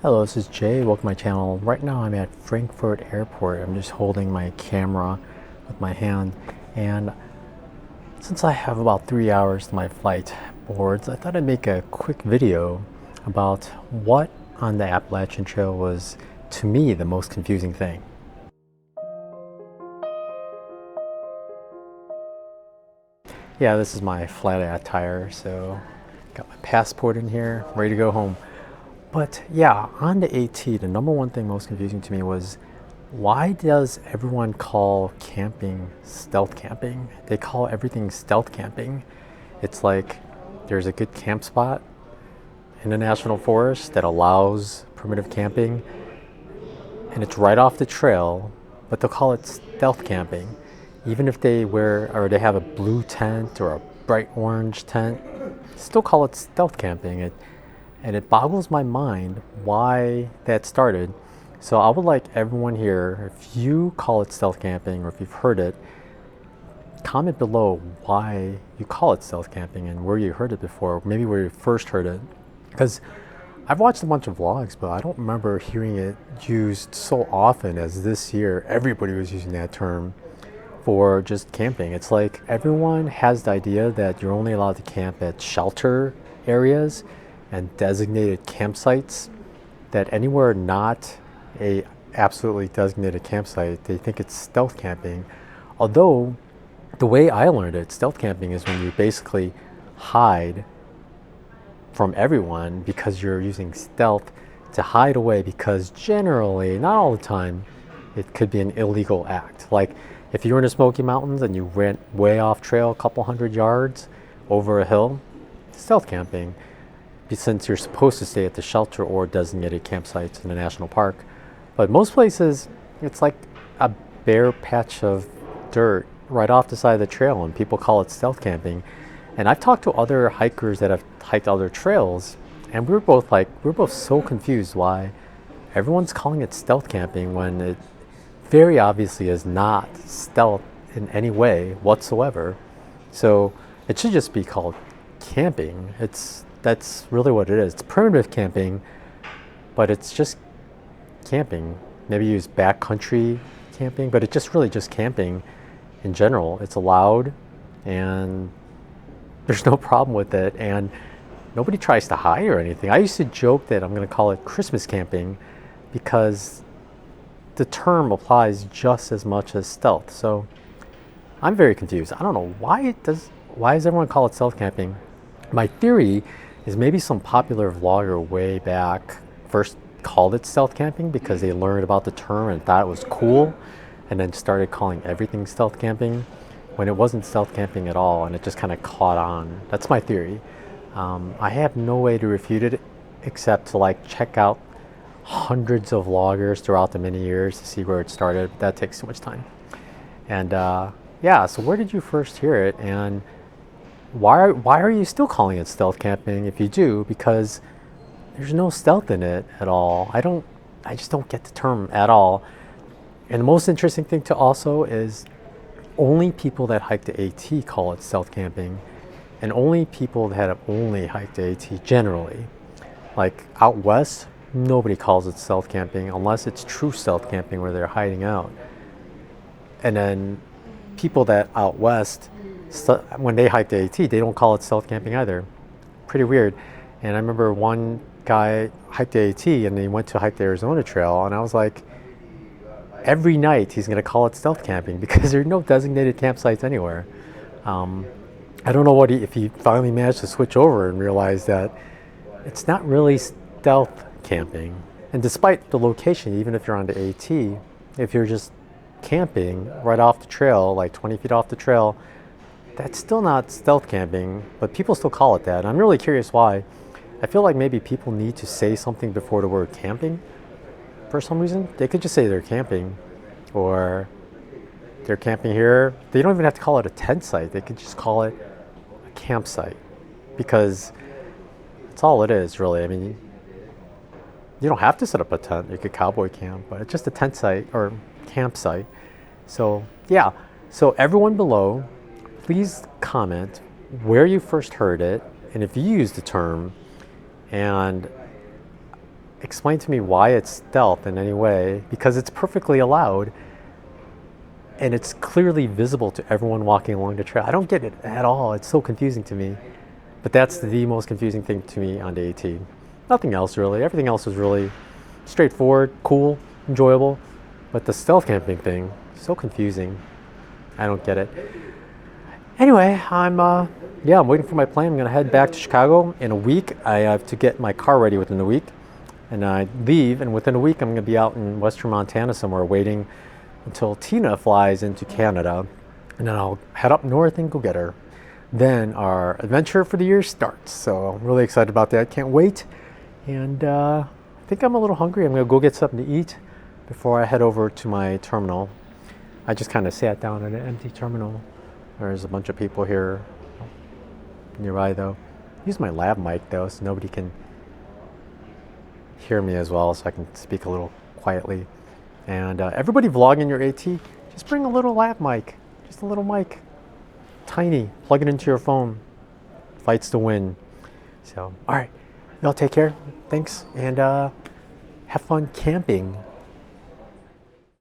Hello, this is Jay. Welcome to my channel. Right now I'm at Frankfurt Airport. I'm just holding my camera with my hand, and since I have about 3 hours to my flight boards, I thought I'd make a quick video about what on the Appalachian Trail was, to me, the most confusing thing. Yeah, this is my flight attire, so got my passport in here, ready to go home. But yeah, on the AT, the number one thing most confusing to me was, why does everyone call camping stealth camping? They call everything stealth camping. It's like there's a good camp spot in the national forest that allows primitive camping, and it's right off the trail, but they'll call it stealth camping. Even if they wear or they have a blue tent or a bright orange tent, still call it stealth camping. And it boggles my mind why that started. So I would like everyone here, if you call it stealth camping or if you've heard it, comment below why you call it stealth camping and where you heard it before, maybe where you first heard it. Because I've watched a bunch of vlogs, but I don't remember hearing it used so often as this year. Everybody was using that term for just camping. It's like everyone has the idea that you're only allowed to camp at shelter areas and designated campsites, that anywhere not a absolutely designated campsite, they think it's stealth camping. Although the way I learned it, stealth camping is when you basically hide from everyone because you're using stealth to hide away, because generally, not all the time, it could be an illegal act. Like if you're in the Smoky Mountains and you went way off trail a couple hundred yards over a hill, stealth camping, since you're supposed to stay at the shelter or designated campsites in the national park. But most places, it's like a bare patch of dirt right off the side of the trail, and people call it stealth camping. And I've talked to other hikers that have hiked other trails, and we're both so confused why everyone's calling it stealth camping when it very obviously is not stealth in any way whatsoever. So it should just be called camping. That's really what it is. It's primitive camping, but it's just camping. Maybe use backcountry camping, but it's just really just camping in general. It's allowed, and there's no problem with it, and nobody tries to hide or anything. I used to joke that I'm going to call it Christmas camping because the term applies just as much as stealth. So I'm very confused. I don't know why does everyone call it stealth camping? My theory is maybe some popular vlogger way back first called it stealth camping because they learned about the term and thought it was cool, and then started calling everything stealth camping when it wasn't stealth camping at all, and it just kind of caught on. That's my theory. I have no way to refute it except to like check out hundreds of vloggers throughout the many years to see where it started. That takes too much time. And yeah, so where did you first hear it, and why are you still calling it stealth camping if you do? Because there's no stealth in it at all. I just don't get the term at all. And the most interesting thing to also is only people that hike the AT call it stealth camping, and only people that have only hiked the AT generally. Like out west, nobody calls it stealth camping unless it's true stealth camping where they're hiding out. And then people that out west, when they hike the AT, they don't call it stealth camping either. Pretty weird. And I remember one guy hiked the AT and he went to hike the Arizona Trail, and I was like, every night he's going to call it stealth camping because there are no designated campsites anywhere. I don't know if he finally managed to switch over and realize that it's not really stealth camping. And despite the location, even if you're on the AT, if you're just camping right off the trail, like 20 feet off the trail, that's still not stealth camping, but people still call it that. And I'm really curious why. I feel like maybe people need to say something before the word camping for some reason. They could just say they're camping, or they're camping here. They don't even have to call it a tent site. They could just call it a campsite, because that's all it is, really. I mean, you don't have to set up a tent. You could cowboy camp, but it's just a tent site or campsite. So yeah, so everyone below, please comment where you first heard it and if you use the term, and explain to me why it's stealth in any way, because it's perfectly allowed and it's clearly visible to everyone walking along the trail. I don't get it at all. It's so confusing to me. But that's the most confusing thing to me on day 18. Nothing else really. Everything else was really straightforward, cool, enjoyable. But the stealth camping thing, so confusing. I don't get it. Anyway, I'm waiting for my plane. I'm gonna head back to Chicago in a week. I have to get my car ready within a week. And I leave, and within a week I'm gonna be out in western Montana somewhere waiting until Tina flies into Canada. And then I'll head up north and go get her. Then our adventure for the year starts. So I'm really excited about that. Can't wait. And I think I'm a little hungry. I'm gonna go get something to eat before I head over to my terminal. I just kind of sat down at an empty terminal. There's a bunch of people here nearby though. Use my lav mic though, so nobody can hear me as well, so I can speak a little quietly. And everybody vlogging your AT, just bring a little lav mic, just a little mic, tiny, plug it into your phone. Fights to win. So, all right, y'all take care. Thanks, and have fun camping.